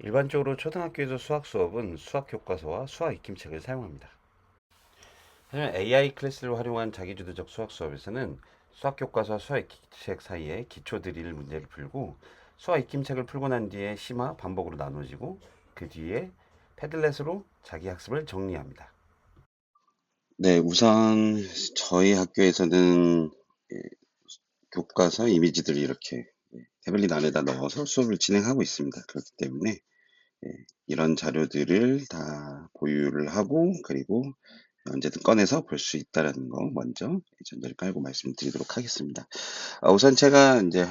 일반적으로 초등학교에서 수학 수업은 수학 교과서와 수학 익힘책을 사용합니다. 하지만 AI 클래스를 활용한 자기주도적 수학 수업에서는 수학 교과서와 수학 익힘책 사이에 기초 드릴 문제를 풀고 수학 익힘책을 풀고 난 뒤에 심화, 반복으로 나눠지고 그 뒤에 패들렛으로 자기 학습을 정리합니다. 네, 우선 저희 학교에서는 교과서 이미지들을 이렇게 태블릿 안에다 넣어서 수업을 진행하고 있습니다. 그렇기 때문에 예, 이런 자료들을 다 보유를 하고 그리고 언제든 꺼내서 볼 수 있다라는 거 먼저 전제를 깔고 말씀드리도록 하겠습니다. 우선 제가 이제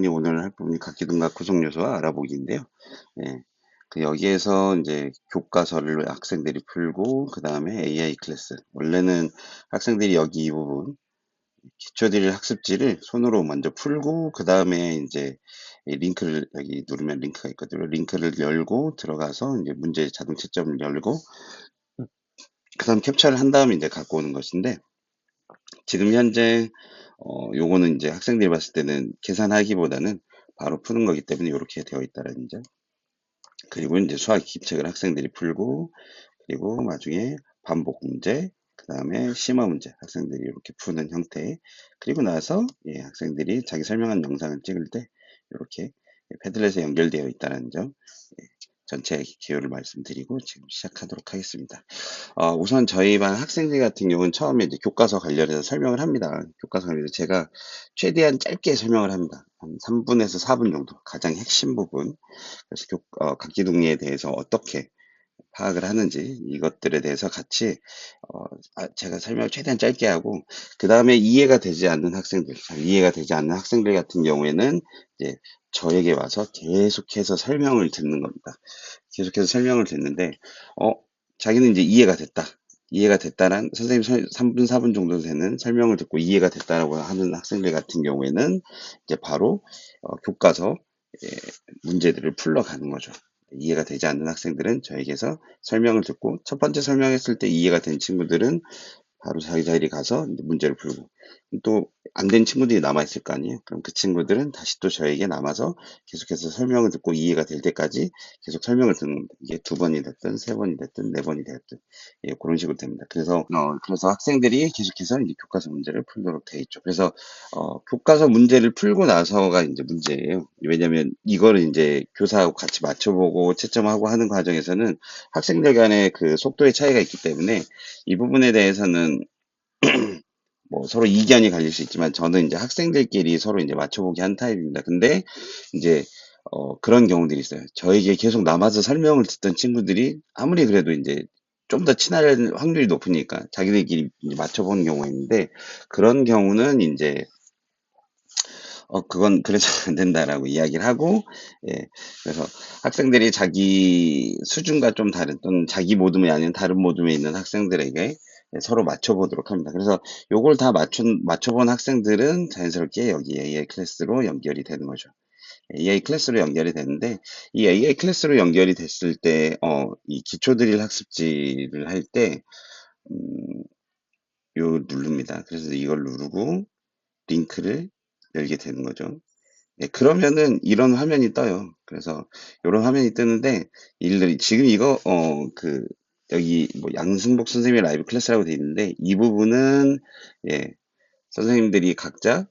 오늘 할 부분이 각기둥각 구성 요소와 알아보기인데요. 예, 그 여기에서 이제 교과서를 학생들이 풀고 그 다음에 AI 클래스 원래는 학생들이 여기 이 부분 기초들 학습지를 손으로 먼저 풀고 그 다음에 이제 이 링크를 여기 누르면 링크가 있거든요. 링크를 열고 들어가서 이제 문제 자동 채점을 열고 그 다음 캡처를 한 다음에 이제 갖고 오는 것인데 지금 현재 요거는 이제 학생들이 봤을 때는 계산하기보다는 바로 푸는 거기 때문에 이렇게 되어 있다라는 점. 그리고 이제 수학 기책을 학생들이 풀고 그리고 나중에 반복 문제, 그 다음에 심화 문제 학생들이 이렇게 푸는 형태. 그리고 나서 학생들이 자기 설명한 영상을 찍을 때 이렇게 패들렛에 연결되어 있다는 점. 전체 기호를 말씀드리고 지금 시작하도록 하겠습니다. 우선 저희 반 학생들 같은 경우는 처음에 이제 교과서 관련해서 설명을 합니다. 교과서 관련해서 제가 최대한 짧게 설명을 합니다. 한 3분에서 4분 정도, 가장 핵심 부분. 그래서 각기둥리에 대해서 어떻게 파악을 하는지 이것들에 대해서 같이 제가 설명을 최대한 짧게 하고 그 다음에 이해가 되지 않는 학생들, 잘 이해가 되지 않는 학생들 같은 경우에는 이제 저에게 와서 계속해서 설명을 듣는 겁니다. 계속해서 설명을 듣는데 어, 자기는 이제 이해가 됐다. 이해가 됐다란 선생님 3분, 4분 정도 되는 설명을 듣고 이해가 됐다라고 하는 학생들 같은 경우에는 이제 바로 교과서 예, 문제들을 풀러가는 거죠. 이해가 되지 않는 학생들은 저에게서 설명을 듣고 첫 번째 설명했을 때 이해가 된 친구들은 바로 자기 자리에 가서 이제 문제를 풀고 또 안 된 친구들이 남아 있을 거 아니에요. 그럼 그 친구들은 다시 또 저에게 남아서 계속해서 설명을 듣고 이해가 될 때까지 계속 설명을 듣는 겁니다. 이게 두 번이 됐든 세 번이 됐든 네 번이 됐든 그런 식으로 됩니다. 그래서 학생들이 계속해서 이제 교과서 문제를 풀도록 돼 있죠. 그래서 교과서 문제를 풀고 나서가 이제 문제예요. 왜냐하면 이거를 이제 교사하고 같이 맞춰보고 채점하고 하는 과정에서는 학생들 간의 그 속도의 차이가 있기 때문에 이 부분에 대해서는 뭐 서로 이견이 갈릴 수 있지만 저는 이제 학생들끼리 서로 이제 맞춰보기 한 타입입니다. 근데 이제 그런 경우들이 있어요. 저에게 계속 남아서 설명을 듣던 친구들이 아무리 그래도 이제 좀 더 친할 확률이 높으니까 자기들끼리 이제 맞춰보는 경우가 있는데 그런 경우는 이제 그건 그래서는 안 된다라고 이야기를 하고, 예. 그래서 학생들이 자기 수준과 좀 다른, 또는 자기 모둠이 아닌 다른 모둠에 있는 학생들에게 서로 맞춰보도록 합니다. 그래서 요걸 다 맞춰본 학생들은 자연스럽게 여기 AI 클래스로 연결이 되는 거죠. AI 클래스로 연결이 되는데, 이 AI 클래스로 연결이 됐을 때, 이 기초 드릴 학습지를 할 때, 음, 요 누릅니다. 그래서 이걸 누르고 링크를 열게 되는 거죠. 네, 그러면은 이런 화면이 떠요. 그래서 이런 화면이 뜨는데 일들이 지금 이거 여기 뭐 양승복 선생님의 라이브 클래스라고 돼 있는데 이 부분은 예, 선생님들이 각자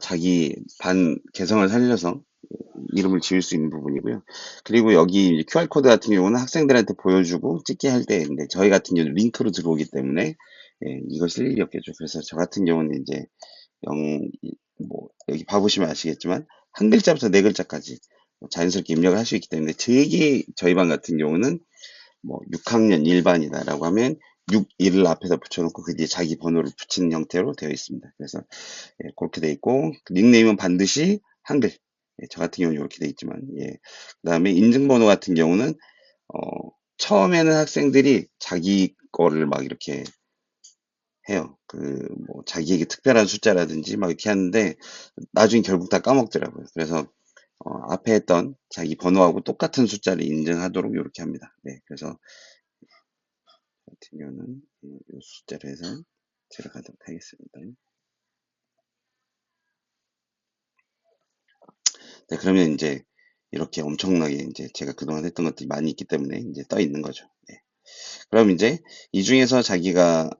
자기 반 개성을 살려서 이름을 지을 수 있는 부분이고요. 그리고 여기 QR코드 같은 경우는 학생들한테 보여주고 찍게 할 때인데 저희 같은 경우는 링크로 들어오기 때문에 이거 쓸 일이 없겠죠. 그래서 저 같은 경우는 이제 뭐 여기 봐보시면 아시겠지만 한 글자부터 네 글자까지 자연스럽게 입력을 할 수 있기 때문에 저희 반 같은 경우는 뭐 6학년 일반이다라고 하면 6, 1을 앞에다 붙여놓고 그 뒤에 자기 번호를 붙이는 형태로 되어 있습니다. 그래서 그렇게 되어 있고 닉네임은 반드시 한글. 저 같은 경우는 이렇게 되어 있지만 그다음에 인증번호 같은 경우는 어, 처음에는 학생들이 자기 거를 막 이렇게 해요. 뭐, 자기에게 특별한 숫자라든지 막 이렇게 하는데, 나중에 결국 다 까먹더라고요. 그래서, 앞에 했던 자기 번호하고 똑같은 숫자를 인증하도록 이렇게 합니다. 네, 그래서, 같은 경우는 이 숫자로 해서 들어가도록 하겠습니다. 네, 그러면 이제 이렇게 엄청나게 이제 제가 그동안 했던 것들이 많이 있기 때문에 이제 떠 있는 거죠. 네. 그럼 이제 이 중에서 자기가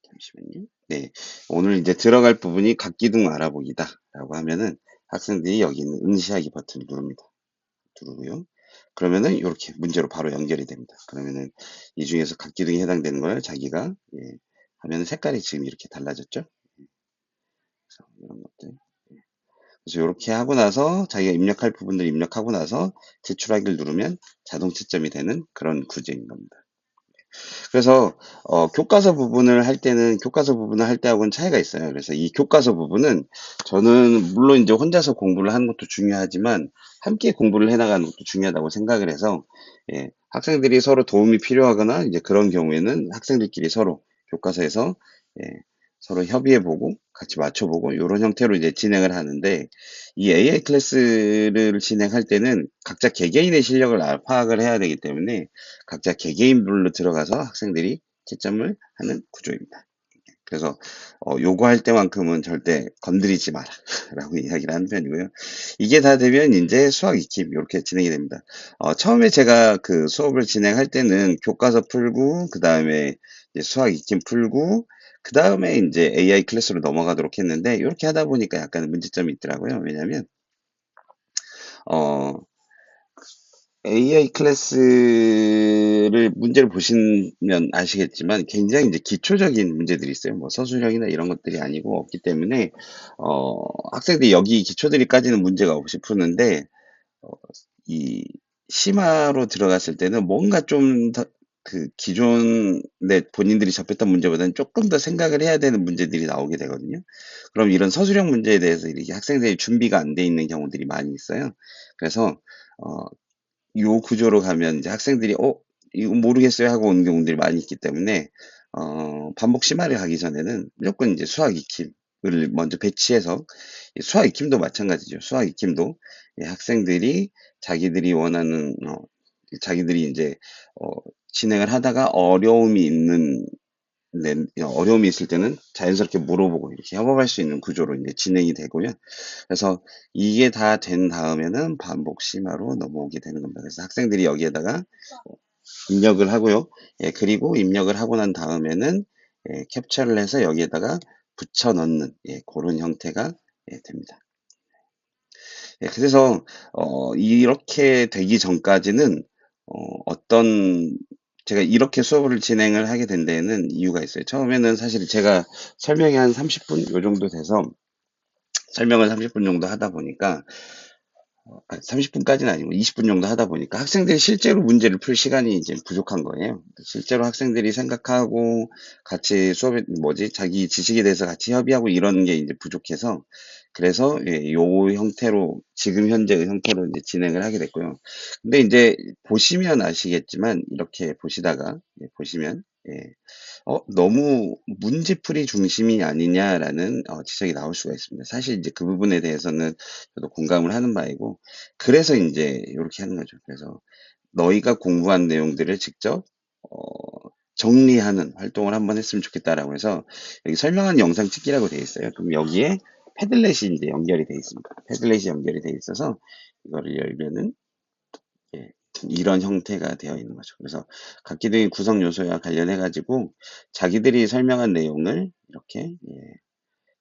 잠시만요. 네. 오늘 이제 들어갈 부분이 각기둥 알아보기다라고 하면은 학생들이 여기 있는 응시하기 버튼을 누릅니다. 누르고요. 그러면은 이렇게 문제로 바로 연결이 됩니다. 그러면은 이 중에서 각기둥에 해당되는 걸 자기가 하면은 색깔이 지금 이렇게 달라졌죠? 그래서 이런 것들. 그래서 이렇게 하고 나서 자기가 입력할 부분들 입력하고 나서 제출하기를 누르면 자동 채점이 되는 그런 구조인 겁니다. 그래서 교과서 부분을 할 때는 교과서 부분을 할 때하고는 차이가 있어요. 그래서 이 교과서 부분은 저는 물론 이제 혼자서 공부를 하는 것도 중요하지만 함께 공부를 해나가는 것도 중요하다고 생각을 해서 학생들이 서로 도움이 필요하거나 이제 그런 경우에는 학생들끼리 서로 교과서에서 예, 서로 협의해보고 같이 맞춰보고 이런 형태로 이제 진행을 하는데 이 AI 클래스를 진행할 때는 각자 개개인의 실력을 파악을 해야 되기 때문에 각자 개개인별로 들어가서 학생들이 채점을 하는 구조입니다. 그래서 요거 할 때만큼은 절대 건드리지 마라 라고 이야기를 하는 편이고요. 이게 다 되면 이제 수학 익힘 이렇게 진행이 됩니다. 처음에 제가 그 수업을 진행할 때는 교과서 풀고 그 다음에 수학 익힘 풀고 그 다음에 이제 AI 클래스로 넘어가도록 했는데 이렇게 하다 보니까 약간 문제점이 있더라고요. 왜냐하면 어, AI 클래스를 문제를 보시면 아시겠지만 굉장히 이제 기초적인 문제들이 있어요. 뭐 서술형이나 이런 것들이 아니고 없기 때문에 학생들이 여기 기초들이까지는 문제가 없이 푸는데 어, 이 심화로 들어갔을 때는 뭔가 좀 더 그 기존에 본인들이 접했던 문제보다는 조금 더 생각을 해야 되는 문제들이 나오게 되거든요. 그럼 이런 서술형 문제에 대해서 이렇게 학생들이 준비가 안 돼 있는 경우들이 많이 있어요. 그래서 어, 요 구조로 가면 이제 학생들이 이거 모르겠어요 하고 오는 경우들이 많이 있기 때문에 반복 심화를 가기 전에는 무조건 이제 수학 익힘을 먼저 배치해서 수학 익힘도 마찬가지죠. 수학 익힘도 학생들이 자기들이 원하는 자기들이 이제 어, 진행을 하다가 어려움이 있을 때는 자연스럽게 물어보고 이렇게 협업할 수 있는 구조로 이제 진행이 되고요. 그래서 이게 다 된 다음에는 반복 심화로 넘어오게 되는 겁니다. 그래서 학생들이 여기에다가 입력을 하고요. 그리고 입력을 하고 난 다음에는 캡처를 해서 여기에다가 붙여 넣는 그런 형태가 됩니다. 그래서 이렇게 되기 전까지는 어떤 제가 이렇게 수업을 진행을 하게 된 데에는 이유가 있어요. 처음에는 사실 제가 설명이 한 30분 요 정도 돼서 설명을 30분 정도 하다 보니까 30분까지는 아니고 20분 정도 하다 보니까 학생들이 실제로 문제를 풀 시간이 이제 부족한 거예요. 실제로 학생들이 생각하고 같이 수업에 자기 지식에 대해서 같이 협의하고 이런 게 이제 부족해서 그래서 요 형태로 지금 현재의 형태로 이제 진행을 하게 됐고요. 근데 이제 보시면 아시겠지만 이렇게 보시다가 보시면 너무 문제풀이 중심이 아니냐라는 지적이 나올 수가 있습니다. 사실 이제 그 부분에 대해서는 저도 공감을 하는 바이고, 그래서 이제 이렇게 하는 거죠. 그래서 너희가 공부한 내용들을 직접 정리하는 활동을 한번 했으면 좋겠다라고 해서 여기 설명하는 영상 찍기라고 되어 있어요. 그럼 여기에 패들렛이 이제 연결이 되어 있습니다. 패들렛이 연결이 되어 있어서 이거를 열면은 예, 이런 형태가 되어 있는 거죠. 그래서 각기의 구성 요소와 관련해 가지고 자기들이 설명한 내용을 이렇게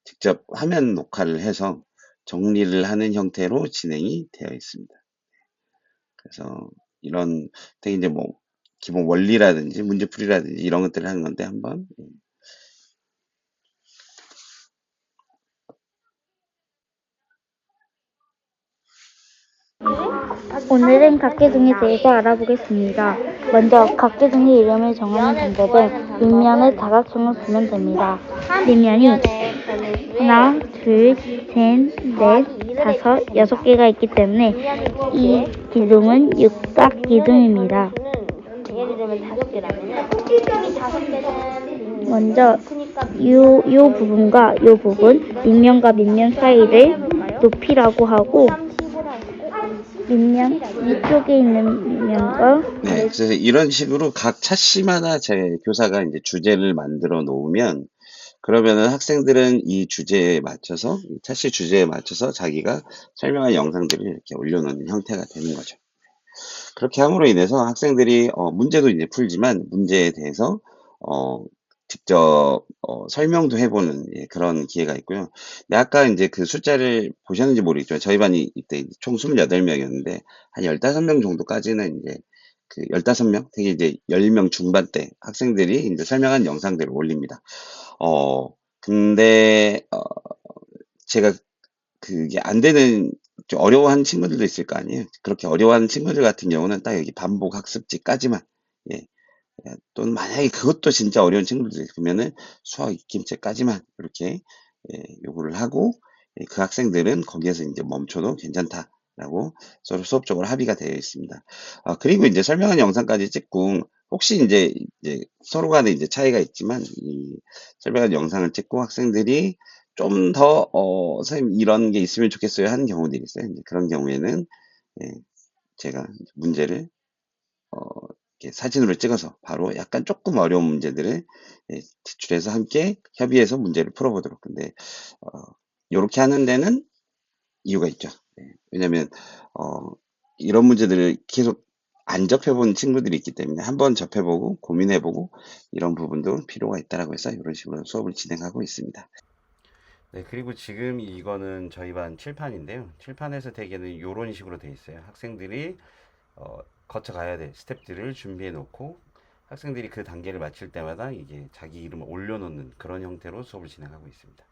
직접 화면 녹화를 해서 정리를 하는 형태로 진행이 되어 있습니다. 그래서 이런 되게 이제 뭐 기본 원리라든지 문제풀이라든지 이런 것들을 하는 건데 한번 오늘은 각계등에 대해서 알아보겠습니다. 먼저 각계등의 이름을 정하는 방법은 밑면에 다각형을 보면 됩니다. 밑면이 하나, 둘, 셋, 넷, 다섯, 6개가 있기 때문에 이 기둥은 육각기둥입니다. 먼저 요 부분과 요 부분, 밑면과 밑면 사이를 높이라고 하고 밑면 위쪽에 있는 밑면과 그래서 이런 식으로 각 차씨마다 제 교사가 이제 주제를 만들어 놓으면 그러면은 학생들은 이 주제에 맞춰서, 이 차시 주제에 맞춰서 자기가 설명한 영상들을 이렇게 올려놓는 형태가 되는 거죠. 그렇게 함으로 인해서 학생들이 문제도 이제 풀지만 문제에 대해서 어, 직접 설명도 해보는 예, 그런 기회가 있고요. 근데 아까 이제 그 숫자를 보셨는지 모르겠지만 저희 반이 이때 총 28명이었는데 한 15명 정도까지는 이제 그 15명, 되게 이제 10명 중반대 학생들이 이제 설명한 영상들을 올립니다. 근데 제가 그게 안 되는 좀 어려워하는 친구들도 있을 거 아니에요. 그렇게 어려워하는 친구들 같은 경우는 딱 여기 반복 학습지까지만 예, 또는 만약에 그것도 진짜 어려운 친구들이 있으면은 수학 익힘책까지만 이렇게 요구를 하고 그 학생들은 거기에서 이제 멈춰도 괜찮다라고 서로 수업적으로 합의가 되어 있습니다. 그리고 이제 설명한 영상까지 찍고 혹시 이제 서로 간에 이제 차이가 있지만 이 설명한 영상을 찍고 학생들이 좀 더 선생님 이런 게 있으면 좋겠어요 하는 경우들이 있어요. 이제 그런 경우에는 예, 제가 문제를 어, 이렇게 사진으로 찍어서 바로 약간 조금 어려운 문제들을 제출해서 함께 협의해서 문제를 풀어보도록. 근데 요렇게 하는 데는 이유가 있죠. 왜냐면 이런 문제들을 계속 안 접해본 친구들이 있기 때문에 한번 접해보고 고민해보고 이런 부분도 필요가 있다라고 해서 이런 식으로 수업을 진행하고 있습니다. 네, 그리고 지금 이거는 저희 반 칠판인데요. 칠판에서 대개는 이런 식으로 돼 있어요. 학생들이 거쳐가야 될 스텝들을 준비해 놓고 학생들이 그 단계를 마칠 때마다 이게 자기 이름을 올려놓는 그런 형태로 수업을 진행하고 있습니다.